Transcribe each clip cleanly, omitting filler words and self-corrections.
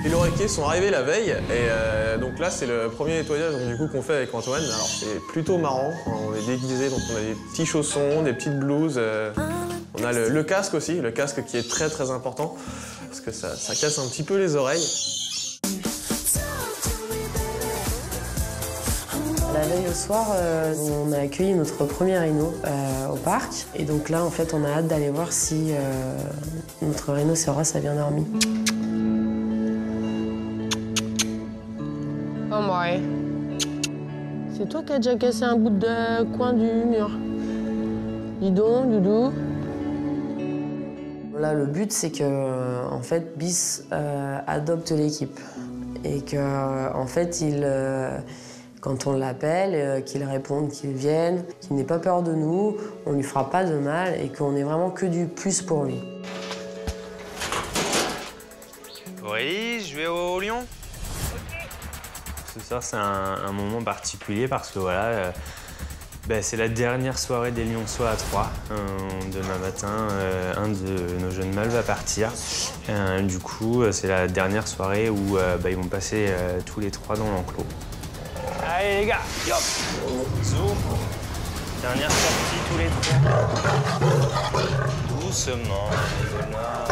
Les loriquets sont arrivés la veille et donc là c'est le premier nettoyage du coup qu'on fait avec Antoine. Alors c'est plutôt marrant, on est déguisés, donc on a des petits chaussons, des petites blouses. On a le casque aussi, le casque qui est très important parce que ça casse un petit peu les oreilles. La veille au soir, on a accueilli notre premier rhino au parc. Et donc là, en fait, on a hâte d'aller voir si notre rhinocéros a bien dormi. Oh ouais. C'est toi qui as déjà cassé un bout de coin du mur. Dis donc, Doudou. Là, le but, c'est que, en fait, Bis adopte l'équipe. Et que, en fait, quand on l'appelle, qu'il réponde, qu'il vienne, qu'il n'ait pas peur de nous, on lui fera pas de mal et qu'on est vraiment que du plus pour lui. Oui, je vais au Lion. Ce soir, c'est un moment particulier parce que voilà, c'est la dernière soirée des Lyonçois à 3. Demain matin, un de nos jeunes mâles va partir. Du coup, c'est la dernière soirée où ils vont passer tous les 3 dans l'enclos. Allez les gars, hop, zoom. Dernière sortie tous les 3. Doucement, les connards.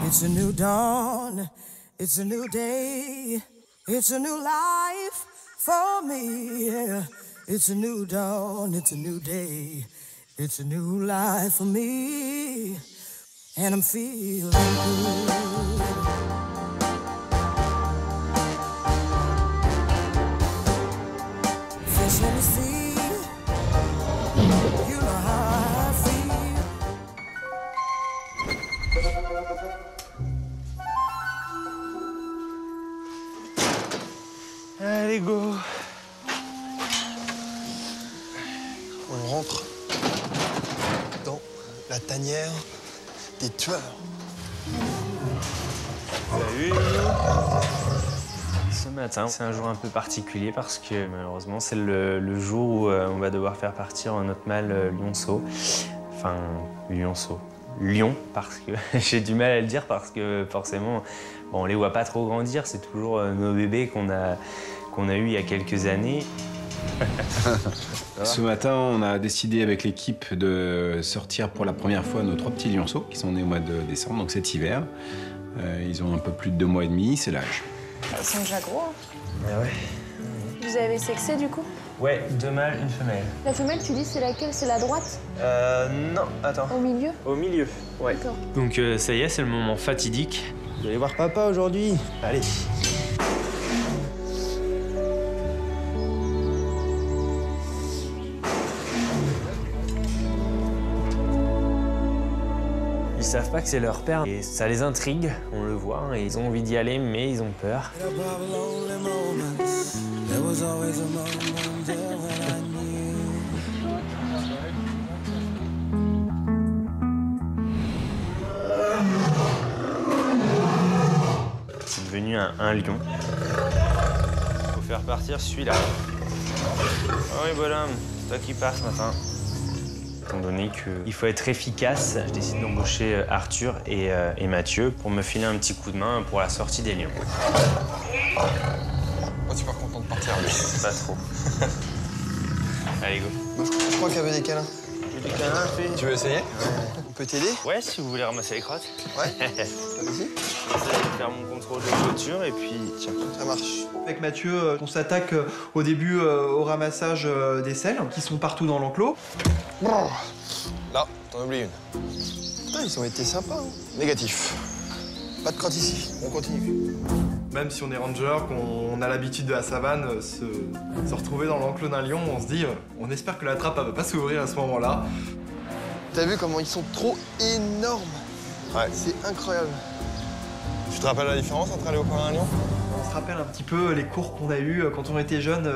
It's a new dawn, it's a new day, it's a new life for me. Yeah. It's a new dawn, it's a new day, it's a new life for me. And I'm feeling good. Fish in the sea, you know how I feel. Allez, go. On rentre dans la tanière des tueurs. Salut. Ce matin, c'est un jour un peu particulier parce que malheureusement, c'est le jour où on va devoir faire partir notre mâle lionceau. Enfin, lionceau. Lion, parce que j'ai du mal à le dire parce que forcément, on les voit pas trop grandir. C'est toujours nos bébés qu'on a eus il y a quelques années. Ce matin, on a décidé avec l'équipe de sortir pour la première fois nos 3 petits lionceaux qui sont nés au mois de décembre, donc cet hiver. Ils ont un peu plus de 2 mois et demi, c'est l'âge. Ils sont déjà gros. Ah ouais. Vous avez sexé du coup? Ouais, 2 mâles, une femelle. La femelle, tu dis, c'est laquelle? C'est la droite? Non, attends. Au milieu? Au milieu, ouais. D'accord. Donc ça y est, c'est le moment fatidique. Vous allez voir papa aujourd'hui. Allez. Ils savent pas que c'est leur père et ça les intrigue, on le voit, et ils ont envie d'y aller, mais ils ont peur. C'est devenu un lion. Faut faire partir celui-là. Ah oui, bonhomme, c'est toi qui pars ce matin. Étant donné qu'il faut être efficace, je décide d'embaucher Arthur et Mathieu pour me filer un petit coup de main pour la sortie des lions. Moi, tu es pas content de partir, lui. Pas trop. Allez, go. Moi, je crois qu'il y avait des câlins. Des câlins, Tu veux essayer? On peut t'aider? Ouais, si vous voulez ramasser les crottes. Ouais. Vas-y. Je vais faire mon contrôle de clôture et puis tiens. Ça marche. Avec Mathieu, on s'attaque au début au ramassage des selles qui sont partout dans l'enclos. Là, t'en oublies une. Putain, ils ont été sympas. Hein. Négatif. Pas de crotte ici, on continue. Même si on est ranger, qu'on a l'habitude de la savane, se retrouver dans l'enclos d'un lion, on se dit, on espère que la trappe elle va pas s'ouvrir à ce moment-là. T'as vu comment ils sont trop énormes? Ouais. C'est incroyable. Tu te rappelles la différence entre un léopard et un lion? On se rappelle un petit peu les cours qu'on a eus quand on était jeunes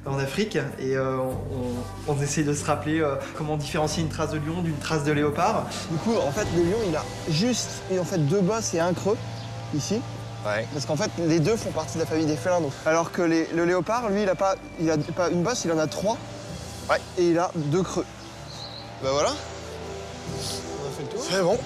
en Afrique et on essaie de se rappeler comment différencier une trace de lion d'une trace de léopard. Du coup, en fait, le lion, il a juste deux bosses et un creux, ici. Ouais. Parce qu'en fait, les deux font partie de la famille des félins. Donc. Alors que le léopard, lui, il a pas une bosse, il en a 3. Ouais. Et il a 2 creux. Bah voilà. On a fait le tour. C'est bon.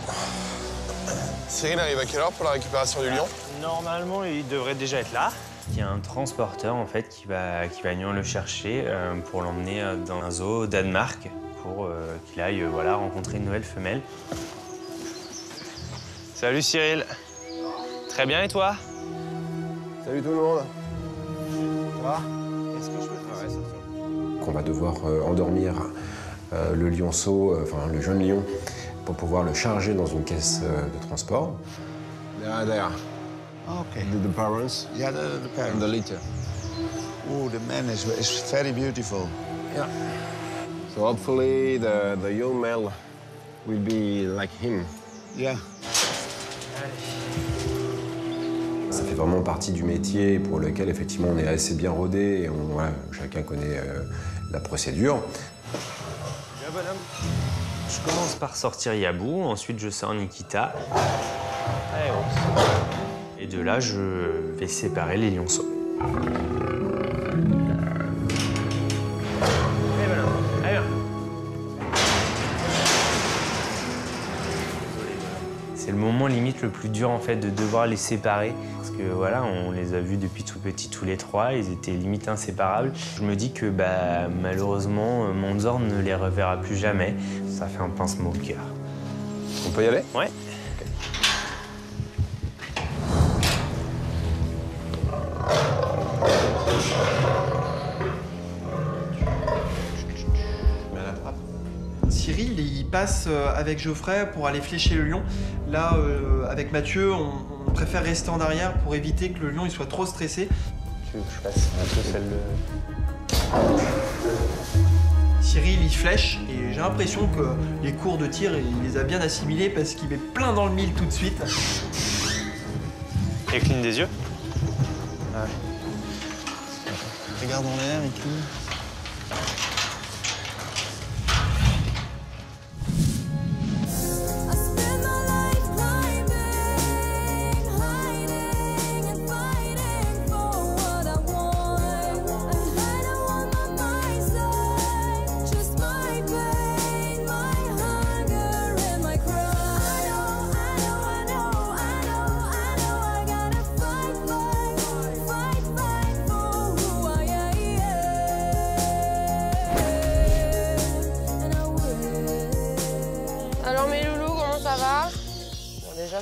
Cyril arrive à quelle heure pour la récupération du lion? Normalement, il devrait déjà être là. Il y a un transporteur en fait qui va venir le chercher pour l'emmener dans un zoo au Danemark pour qu'il aille voilà, rencontrer une nouvelle femelle. Salut Cyril. Très bien et toi? Salut tout le monde. Ça va? Est-ce que je peux travailler sur ça? Qu'on va devoir endormir le lionceau, enfin le jeune lion, pour pouvoir le charger dans une caisse de transport. There. Okay. The parents. Yeah, the parents. And the litter. Oh, the man is very beautiful. Yeah. So hopefully the young male will be like him. Yeah. Ça fait vraiment partie du métier pour lequel effectivement on est assez bien rodé et voilà, chacun connaît la procédure. Bien bonhomme. Je commence par sortir Yabou, ensuite je sors Nikita. Allez, et de là, je vais séparer les lionceaux. Allez, bonhomme. Allez, viens. C'est le moment limite le plus dur en fait de devoir les séparer. Parce que voilà, on les a vus depuis tout petits tous les trois, ils étaient limite inséparables. Je me dis que malheureusement, Mondzor ne les reverra plus jamais. Ça fait un pincement au cœur. On peut y aller? Ouais. Cyril, il passe avec Geoffrey pour aller flécher le lion. Là, avec Mathieu, on préfère rester en arrière pour éviter que le lion il soit trop stressé. Tu veux que je passe un peu celle de... Cyril, il flèche et j'ai l'impression que les cours de tir, il les a bien assimilés parce qu'il met plein dans le mille tout de suite. Et cligne des yeux. Ah ouais. Regarde en l'air et cligne.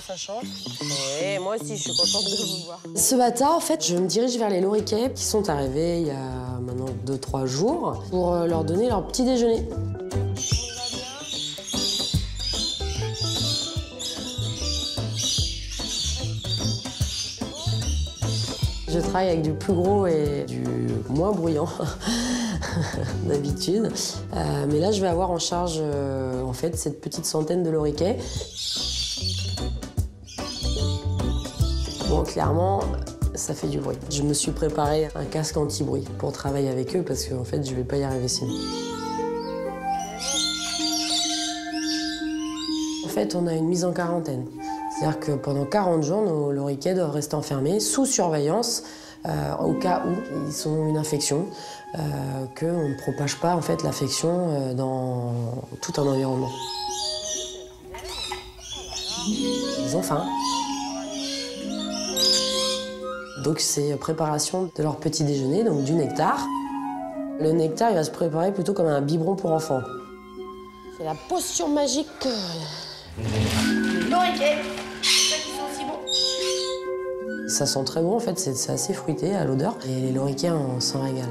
Ça change. Oui, moi aussi, je suis contente de vous voir. Ce matin, en fait, je me dirige vers les loriquets qui sont arrivés il y a maintenant 2-3 jours pour leur donner leur petit déjeuner. Je travaille avec du plus gros et du moins bruyant d'habitude. Mais là, je vais avoir en charge en fait, cette petite centaine de loriquets. Bon, clairement, ça fait du bruit. Je me suis préparé un casque anti-bruit pour travailler avec eux parce qu'en fait, je vais pas y arriver sinon. En fait, on a une mise en quarantaine. C'est-à-dire que pendant 40 jours, nos loriquets doivent rester enfermés sous surveillance au cas où ils ont une infection, qu'on ne propage pas en fait, l'infection dans tout un environnement. Ils ont faim. Donc c'est préparation de leur petit déjeuner, donc du nectar. Le nectar, il va se préparer plutôt comme un biberon pour enfants. C'est la potion magique. Loriquet, c'est ça qui sent si bon. Ça sent très bon en fait, c'est assez fruité à l'odeur. Et les loriquets, on s'en régale.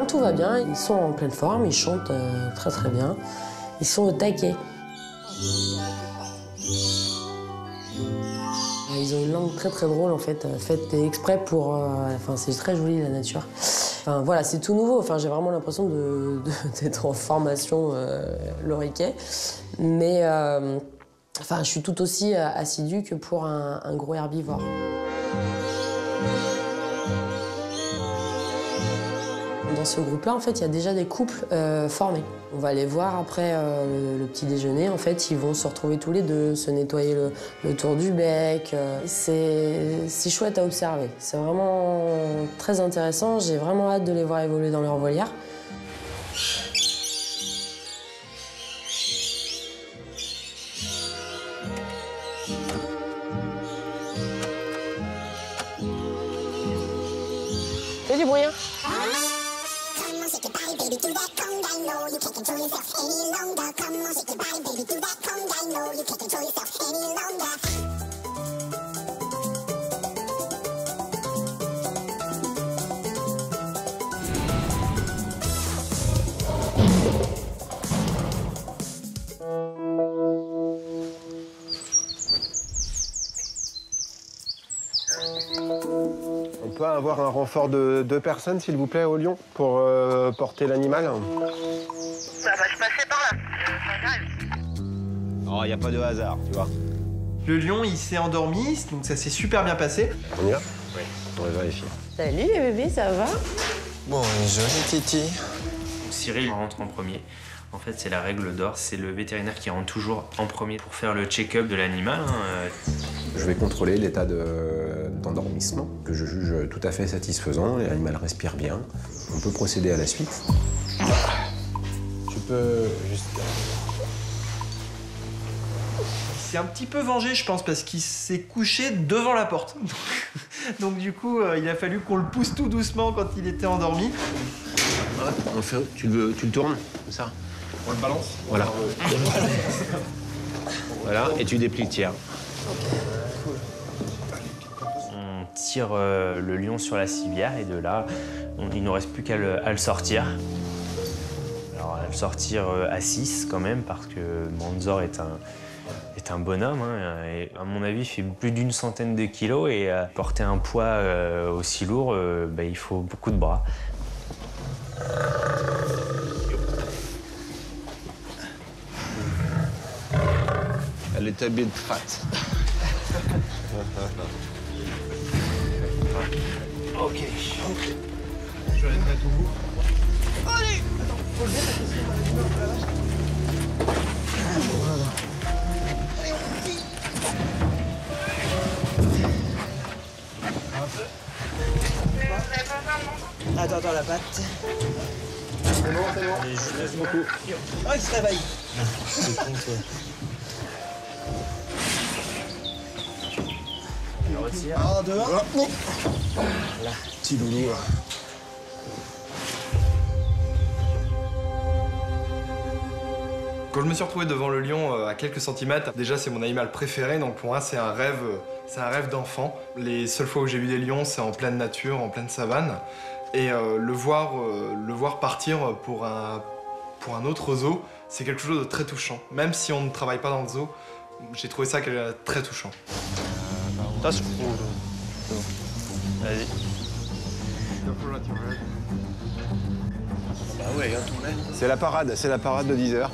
tout va bien. Ils sont en pleine forme, ils chantent très très bien. Ils sont au taquet. Ils ont une langue très très drôle en fait, faite exprès pour... Enfin, c'est très joli la nature. Enfin voilà, c'est tout nouveau. Enfin, j'ai vraiment l'impression d'être en formation loriquet. Mais enfin, je suis tout aussi assidue que pour un gros herbivore. Dans ce groupe-là, en fait, il y a déjà des couples formés. On va les voir après le petit déjeuner. En fait, ils vont se retrouver tous les deux, se nettoyer le tour du bec. C'est chouette à observer. C'est vraiment très intéressant. J'ai vraiment hâte de les voir évoluer dans leur volière. Fais du bruit, hein. On peut avoir un renfort de 2 personnes, s'il vous plaît, au lion, pour porter l'animal? Ça va se passer par là. Oh, il n'y a pas de hasard, tu vois. Le lion, il s'est endormi, donc ça s'est super bien passé. On y va? Oui. On va vérifier. Salut les bébés, ça va? Bon, joli Titi. Cyril rentre en premier. En fait, c'est la règle d'or. C'est le vétérinaire qui rentre toujours en premier pour faire le check-up de l'animal. Je vais contrôler l'état d'endormissement, que je juge tout à fait satisfaisant. L'animal respire bien. On peut procéder à la suite. Tu peux juste... Il s'est un petit peu vengé, je pense, parce qu'il s'est couché devant la porte. Donc du coup, il a fallu qu'on le pousse tout doucement quand il était endormi. On fait... Tu le tournes, comme ça? On le balance? Voilà. Voilà, et tu déplies le tiers. On tire le lion sur la civière et de là, il ne nous reste plus qu'à le sortir. Alors, à le sortir à 6 quand même, parce que Manzor est un bonhomme. Hein, et à mon avis, il fait plus d'une centaine de kilos et porter un poids aussi lourd, il faut beaucoup de bras. Elle est habillée de fat. Ok. Je vais aller te mettre au bout. Allez! Attends, faut le mettre. Voilà. Allez, on vit. Attends, la patte. C'est bon, c'est bon. Merci beaucoup. Ah, il se réveille. C'est con, toi. Ah, dehors. Là, petit loulou. Quand je me suis retrouvé devant le lion à quelques centimètres, déjà c'est mon animal préféré, donc pour moi c'est un rêve d'enfant. Les seules fois où j'ai vu des lions, c'est en pleine nature, en pleine savane. Et le voir partir pour un autre zoo, c'est quelque chose de très touchant. Même si on ne travaille pas dans le zoo, j'ai trouvé ça très touchant. Attention. Vas-y. Bah ouais, c'est la parade de 10 heures.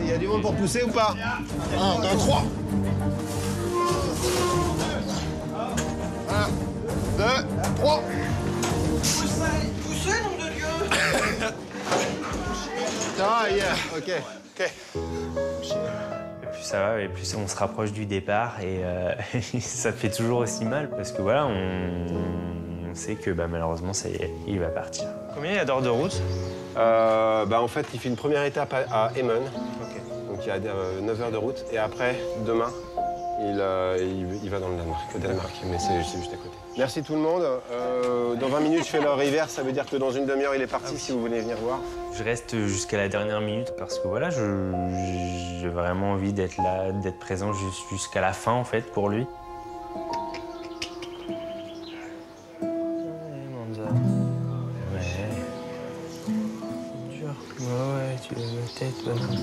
Il y a du monde pour pousser ou pas? 1, 2, 3. 1, 2, 3. Poussez, nom de Dieu. Ah, yeah, ok. Et plus ça va, et plus on se rapproche du départ et ça fait toujours aussi mal parce que voilà, on sait que malheureusement, ça y est, il va partir. Combien il y a d'heures de route? En fait, il fait une première étape à Emmen. Okay. Donc il y a 9 heures de route. Et après, demain, Il va dans le Danemark, mais c'est juste à côté. Merci tout le monde. Dans 20 minutes, je fais leur hiver, ça veut dire que dans une demi-heure, il est parti si vous voulez venir voir. Je reste jusqu'à la dernière minute parce que voilà, j'ai vraiment envie d'être là, d'être présent jusqu'à la fin en fait pour lui. Ouais, tu lèves la tête, bonhomme.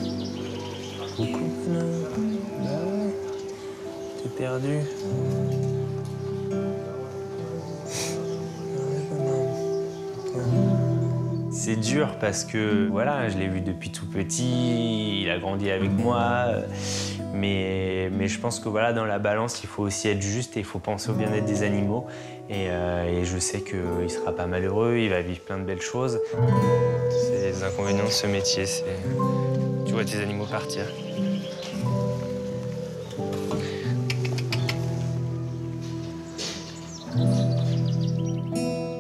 Coucou, bonhomme. Ouais. T'es perdu. C'est dur parce que, voilà, je l'ai vu depuis tout petit, il a grandi avec moi, mais je pense que, voilà, dans la balance, il faut aussi être juste et il faut penser au bien-être des animaux. Et je sais qu'il ne sera pas malheureux, il va vivre plein de belles choses. C'est les inconvénients de ce métier, c'est... Tu vois tes animaux partir.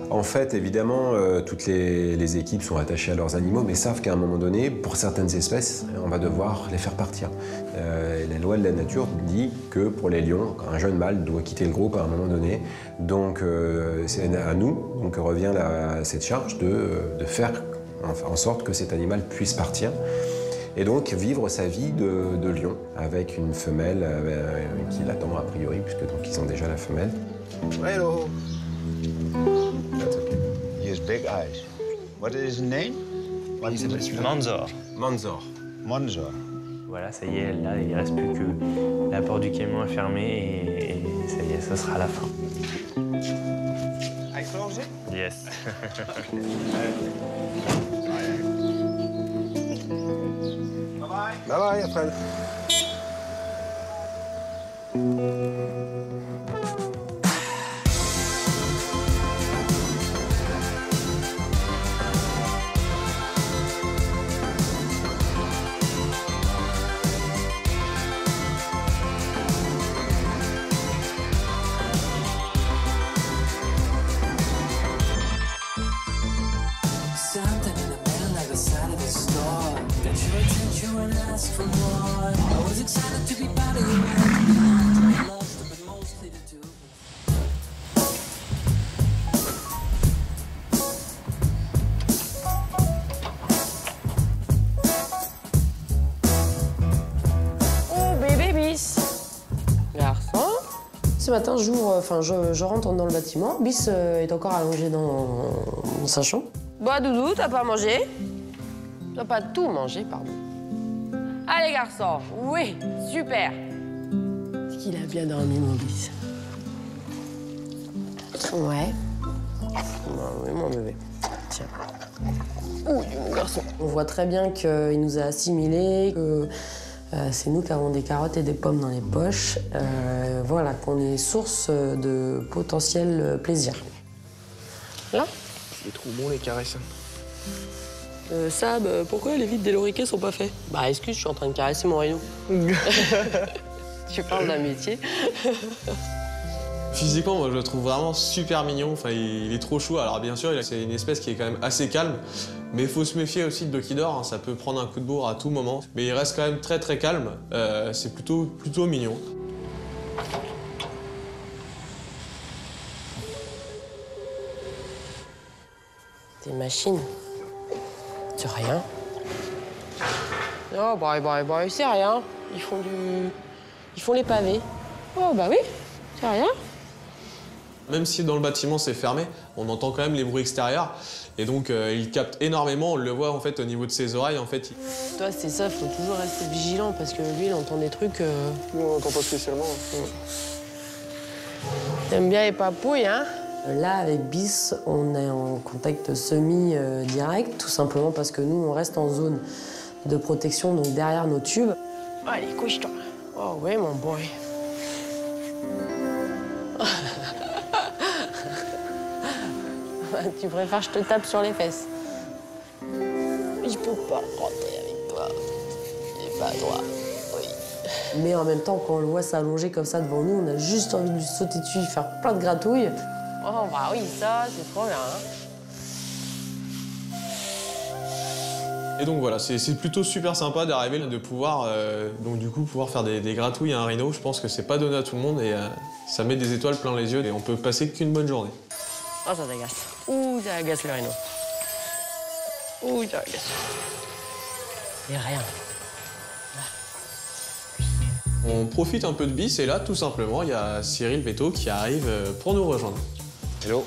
En fait, évidemment, toutes les équipes sont attachées à leurs animaux, mais savent qu'à un moment donné, pour certaines espèces, on va devoir les faire partir. La loi de la nature dit que pour les lions, un jeune mâle doit quitter le groupe à un moment donné. Donc, c'est à nous donc revient cette charge de faire en sorte que cet animal puisse partir. Et donc vivre sa vie de lion avec une femelle qui l'attend a priori, puisque donc ils ont déjà la femelle. Hello. He has big eyes. What is his name? Il s'appelle Manzor. Manzor. Manzor. Voilà, ça y est, là, il ne reste plus que la porte du camion à fermer et ça y est, ce sera la fin. I close it? Yes. Bye bye, Fred. Ce matin, je rentre dans le bâtiment. Bis est encore allongé dans sa chambre. Bah, Doudou, t'as pas mangé? T'as pas tout mangé, pardon. Allez, garçon, oui, super. Est-ce qu'il a bien dormi, mon Bis? Ouais. Oui, mon bébé. Tiens. Ouh, mon garçon. On voit très bien qu'il nous a assimilés, que... c'est nous qui avons des carottes et des pommes dans les poches. Voilà, qu'on est source de potentiel plaisir. Là? C'est trop bon les caresses. Sab, pourquoi les vides des loriquets sont pas faits? Bah excuse, je suis en train de caresser mon rhino. Tu parles d'un métier. Physiquement, moi, je le trouve vraiment super mignon. Enfin, il est trop chou. Alors bien sûr, c'est une espèce qui est quand même assez calme. Mais il faut se méfier aussi de Doki-Dor, hein. Ça peut prendre un coup de bourre à tout moment. Mais il reste quand même très très calme. C'est plutôt mignon. Des machines. C'est rien. Oh, bah, c'est rien. Ils font les pavés. Oh, bah oui, c'est rien. Même si dans le bâtiment c'est fermé, on entend quand même les bruits extérieurs. Et donc il capte énormément, on le voit en fait au niveau de ses oreilles en fait. Toi c'est ça, faut toujours rester vigilant parce que lui il entend des trucs... Nous on n'entend pas spécialement. T'aimes bien les papouilles, hein? Là avec Bis, on est en contact semi-direct, tout simplement parce que nous on reste en zone de protection, donc derrière nos tubes. Allez, couche-toi. Oh oui mon boy. Tu préfères que je te tape sur les fesses? Je peux pas rentrer avec toi. J'ai pas le droit. Oui. Mais en même temps, quand on le voit s'allonger comme ça devant nous, on a juste envie de lui sauter dessus, de faire plein de gratouilles. Oh bah oui, ça, c'est trop bien. Hein. Et donc voilà, c'est plutôt super sympa d'arriver de pouvoir, pouvoir faire des gratouilles à un rhino. Je pense que c'est pas donné à tout le monde et ça met des étoiles plein les yeux et on peut passer qu'une bonne journée. Oh, ça t'agace. Ouh, ça agace le rhino. Ouh, ça agace. Et rien. On profite un peu de bis et là, tout simplement, il y a Cyril Beto qui arrive pour nous rejoindre. Hello.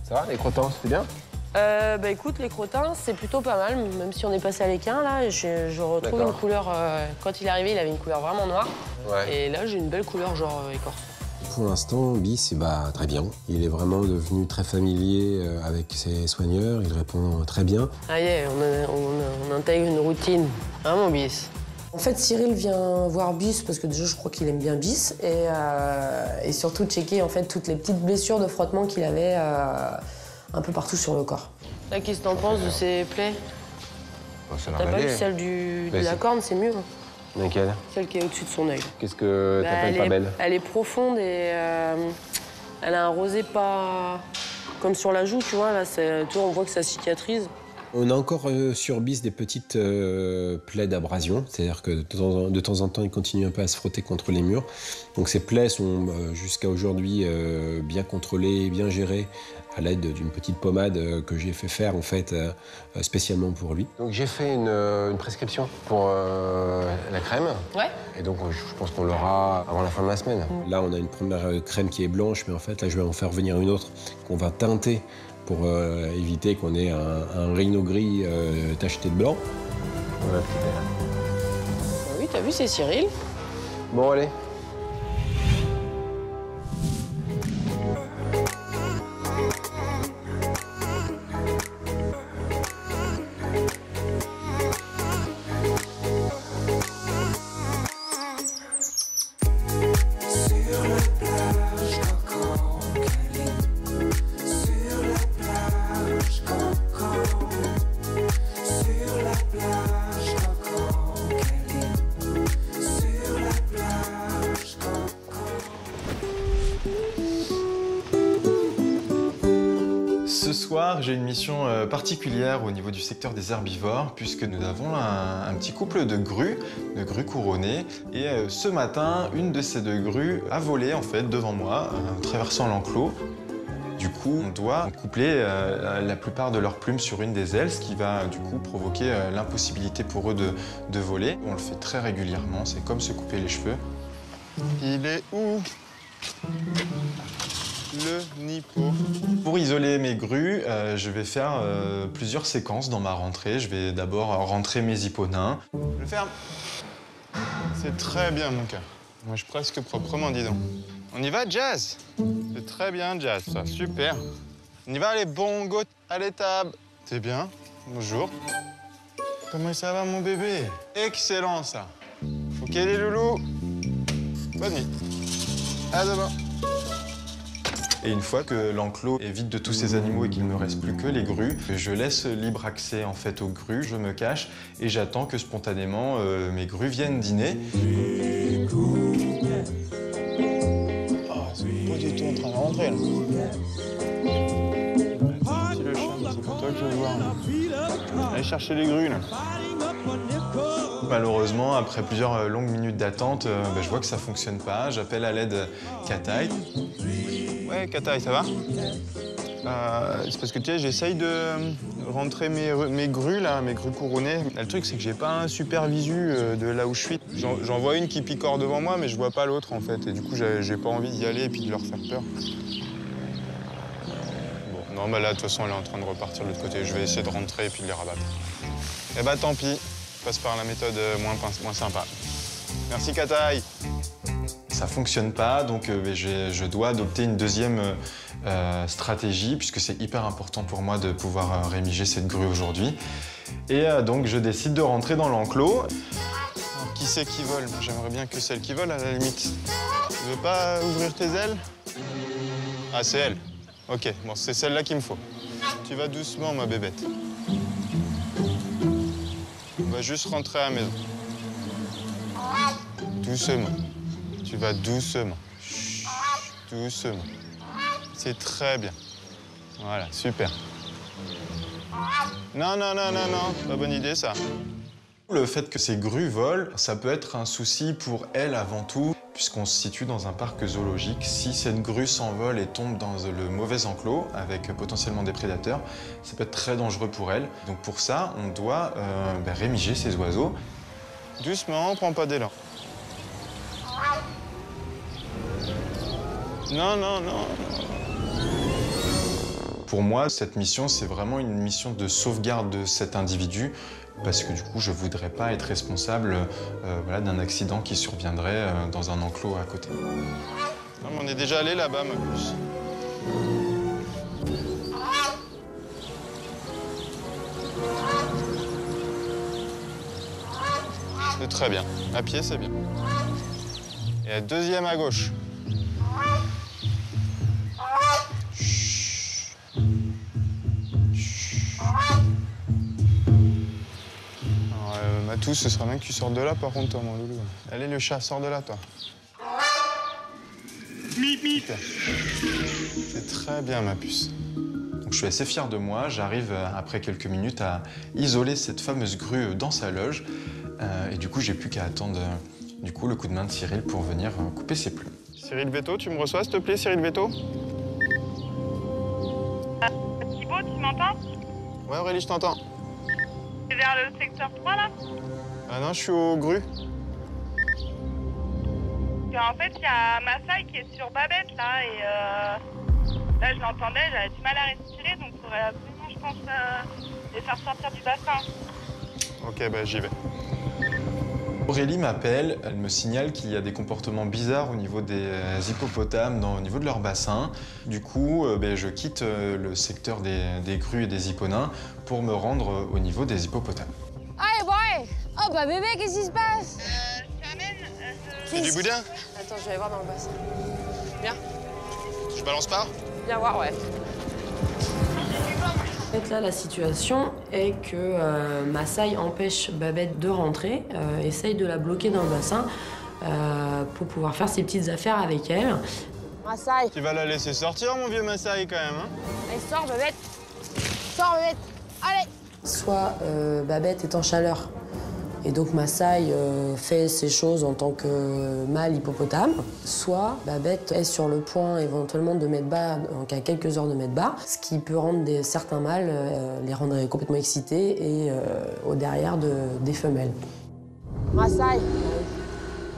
Ça va, les crottins, c'était bien? Bah écoute, les crottins, c'est plutôt pas mal, même si on est passé à l'équin, là, je retrouve une couleur... quand il est arrivé, il avait une couleur vraiment noire. Ouais. Et là, j'ai une belle couleur genre écorce. Pour l'instant, Bis va très bien. Il est vraiment devenu très familier avec ses soigneurs, il répond très bien. Ah yeah, on intègre une routine. Vraiment Bis. En fait, Cyril vient voir Bis parce que déjà, je crois qu'il aime bien Bis et surtout checker en fait toutes les petites blessures de frottement qu'il avait un peu partout sur le corps. Là, qu'est-ce que t'en penses de ces plaies? T'as pas vu celle de la corne, c'est mieux. Laquelle? Celle qui est au-dessus de son œil. Qu'est-ce que t'appelles pas belle? Elle est profonde et elle a un rosé pas comme sur la joue, tu vois. Là, on voit que ça cicatrise. On a encore sur Bis des petites plaies d'abrasion, c'est-à-dire que de temps en temps, il continue un peu à se frotter contre les murs. Donc ces plaies sont jusqu'à aujourd'hui bien contrôlées, bien gérées à l'aide d'une petite pommade que j'ai fait faire en fait spécialement pour lui. Donc j'ai fait une prescription pour la crème. Ouais. Et donc je pense qu'on l'aura avant la fin de la semaine. Là, on a une première crème qui est blanche, mais en fait là, je vais en faire venir une autre qu'on va teinter pour éviter qu'on ait un rhino gris tacheté de blanc. Voilà, super. Oui, t'as vu, c'est Cyril. Bon, allez. Ce soir, j'ai une mission particulière au niveau du secteur des herbivores, puisque nous avons un petit couple de grues couronnées. Et ce matin, une de ces deux grues a volé en fait devant moi, traversant l'enclos. Du coup, on doit coupler la plupart de leurs plumes sur une des ailes, ce qui va du coup provoquer l'impossibilité pour eux de voler. On le fait très régulièrement, c'est comme se couper les cheveux. Il est où le nippo? Pour isoler mes grues, je vais faire plusieurs séquences dans ma rentrée. Je vais d'abord rentrer mes hipponins. Je ferme. C'est très bien, mon cœur. Moi, je suis presque proprement, dis donc. On y va, Jazz? C'est très bien, Jazz, ça, super. On y va, les bongos à l'étable. C'est bien. Bonjour. Comment ça va, mon bébé? Excellent, ça. OK, les loulous. Bonne nuit. À demain. Et une fois que l'enclos est vide de tous ces animaux et qu'il ne me reste plus que les grues, je laisse libre accès en fait aux grues, je me cache et j'attends que spontanément mes grues viennent dîner. Oh, c'est pas du tout en train de rentrer, là. Petit le chat, c'est pour toi que je veux voir. Allez chercher les grues, là. Malheureusement, après plusieurs longues minutes d'attente, je vois que ça fonctionne pas. J'appelle à l'aide Kataï. Ouais, Kataï, ça va? C'est parce que tu sais, j'essaye de rentrer mes grues, là, mes grues couronnées. Le truc, c'est que j'ai pas un super visu de là où je suis. J'en vois une qui picore devant moi, mais je vois pas l'autre, en fait. Et du coup, j'ai pas envie d'y aller et puis de leur faire peur. Bon, non, mais là, de toute façon, elle est en train de repartir de l'autre côté. Je vais essayer de rentrer et puis de les rabattre. Eh bah, tant pis. Je passe par la méthode moins sympa. Merci, Kataï. Ça fonctionne pas, donc je dois adopter une deuxième stratégie, puisque c'est hyper important pour moi de pouvoir rémiger cette grue aujourd'hui. Et donc je décide de rentrer dans l'enclos. Qui c'est qui vole? J'aimerais bien que celle qui vole, à la limite. Tu veux pas ouvrir tes ailes? Ah, c'est elle. OK, bon, c'est celle-là qu'il me faut. Tu vas doucement, ma bébête. On va juste rentrer à la maison. Doucement. Tu vas doucement. Chut, doucement. C'est très bien. Voilà, super. Non, pas bonne idée ça. Le fait que ces grues volent, ça peut être un souci pour elle avant tout, puisqu'on se situe dans un parc zoologique. Si cette grue s'envole et tombe dans le mauvais enclos, avec potentiellement des prédateurs, ça peut être très dangereux pour elle. Donc pour ça, on doit rémiger ces oiseaux. Doucement, prends pas d'élan. Non. Pour moi, cette mission, c'est vraiment une mission de sauvegarde de cet individu, parce que du coup, je voudrais pas être responsable d'un accident qui surviendrait dans un enclos à côté. Non, mais on est déjà allé là-bas, ma puce. C'est très bien. À pied, c'est bien. Et la deuxième à gauche. Matou, ce serait bien que tu sortes de là, par contre, toi, mon loulou. Allez, le chat, sors de là, toi. C'est très bien, ma puce. Donc, je suis assez fier de moi. J'arrive, après quelques minutes, à isoler cette fameuse grue dans sa loge. Et du coup, j'ai plus qu'à attendre le coup de main de Cyril pour venir couper ses plumes. Cyril Veto, tu me reçois, s'il te plaît, Cyril Veto? Thibaut, tu m'entends? Ouais, Aurélie, je t'entends. C'est vers le secteur 3, là? Ah non, je suis aux grues. En fait, il y a Massaï qui est sur Babette, là, et là, je l'entendais, j'avais du mal à respirer, donc il faudrait absolument, je pense, les faire sortir du bassin. Ok, bah j'y vais. Aurélie m'appelle, elle me signale qu'il y a des comportements bizarres au niveau des hippopotames, au niveau de leur bassin. Du coup, je quitte le secteur des grues et des hipponins pour me rendre au niveau des hippopotames. Allez, boy! Oh bah bébé, qu'est-ce qui se passe? Je t'amène. C'est du boudin? Attends, je vais aller voir dans le bassin. Viens. Je balance pas? Viens voir, ouais. En fait, là, la situation est que Massaï empêche Babette de rentrer, essaye de la bloquer dans le bassin pour pouvoir faire ses petites affaires avec elle. Massaï! Tu vas la laisser sortir, mon vieux Massaï, quand même, hein? Allez, sors, Babette! Sors, Babette! Allez! Soit Babette est en chaleur, et donc Massaï fait ses choses en tant que mâle hippopotame, soit Babette est sur le point éventuellement de mettre bas, donc à quelques heures de mettre bas, ce qui peut rendre certains mâles, les rendre complètement excités et au derrière des femelles. Massaï!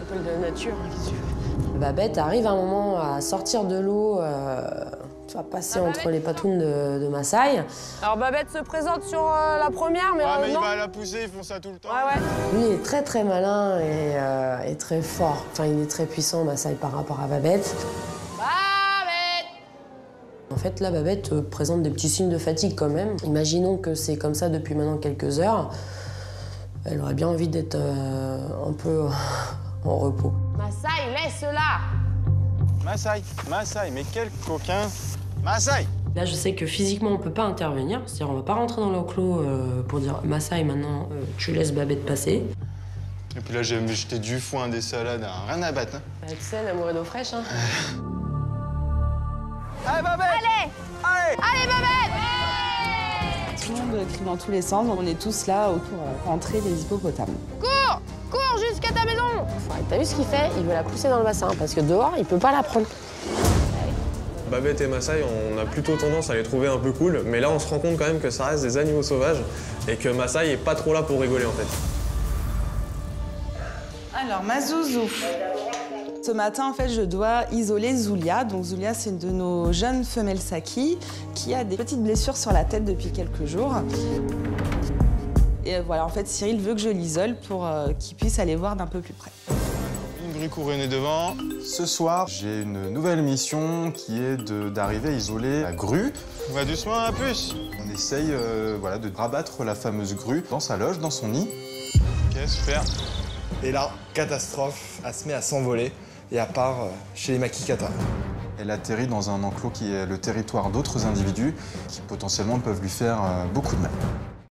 Appel de la nature, qu'est-ce que tu veux? Babette arrive à un moment à sortir de l'eau, va passer entre les patounes de Massaï. Alors Babette se présente sur la première, mais mais il non. va la pousser, ils font ça tout le temps. Ouais. Lui est très très malin et très fort. Enfin, il est très puissant, Massaï, par rapport à Babette. Babette! En fait, là, Babette présente des petits signes de fatigue quand même. Imaginons que c'est comme ça depuis maintenant quelques heures. Elle aurait bien envie d'être un peu en repos. Massaï, laisse-la! Massaï, mais quel coquin! Massaï! Là, je sais que physiquement, on peut pas intervenir. C'est-à-dire, on va pas rentrer dans l'enclos pour dire « Massaï, maintenant, tu laisses Babette passer ». Et puis là, j'ai jeté du foin, des salades, rien à battre. Hein. Bah, tu sais, elle a mouru d'eau fraîche, hein. Allez, Babette! Allez, Babette! Tout le monde crie dans tous les sens. On est tous là autour rentrer les hippopotames. Cours! Cours jusqu'à ta maison! T'as vu ce qu'il fait? Il veut la pousser dans le bassin, parce que dehors, il peut pas la prendre. Babette et Massaï, on a plutôt tendance à les trouver un peu cool, mais là on se rend compte quand même que ça reste des animaux sauvages et que Massaï est pas trop là pour rigoler en fait. Alors, ma Zouzou. Ce matin, en fait, je dois isoler Zulia. Donc, Zulia, c'est une de nos jeunes femelles Saki qui a des petites blessures sur la tête depuis quelques jours. Et voilà, en fait, Cyril veut que je l'isole pour qu'il puisse aller voir d'un peu plus près. Une grue couronnée devant. Ce soir, j'ai une nouvelle mission qui est d'arriver à isoler la grue. On va doucement à la puce. On essaye de rabattre la fameuse grue dans sa loge, dans son nid. Ok, super. Et là, catastrophe, elle se met à s'envoler et elle part chez les Makikata. Elle atterrit dans un enclos qui est le territoire d'autres individus qui potentiellement peuvent lui faire beaucoup de mal.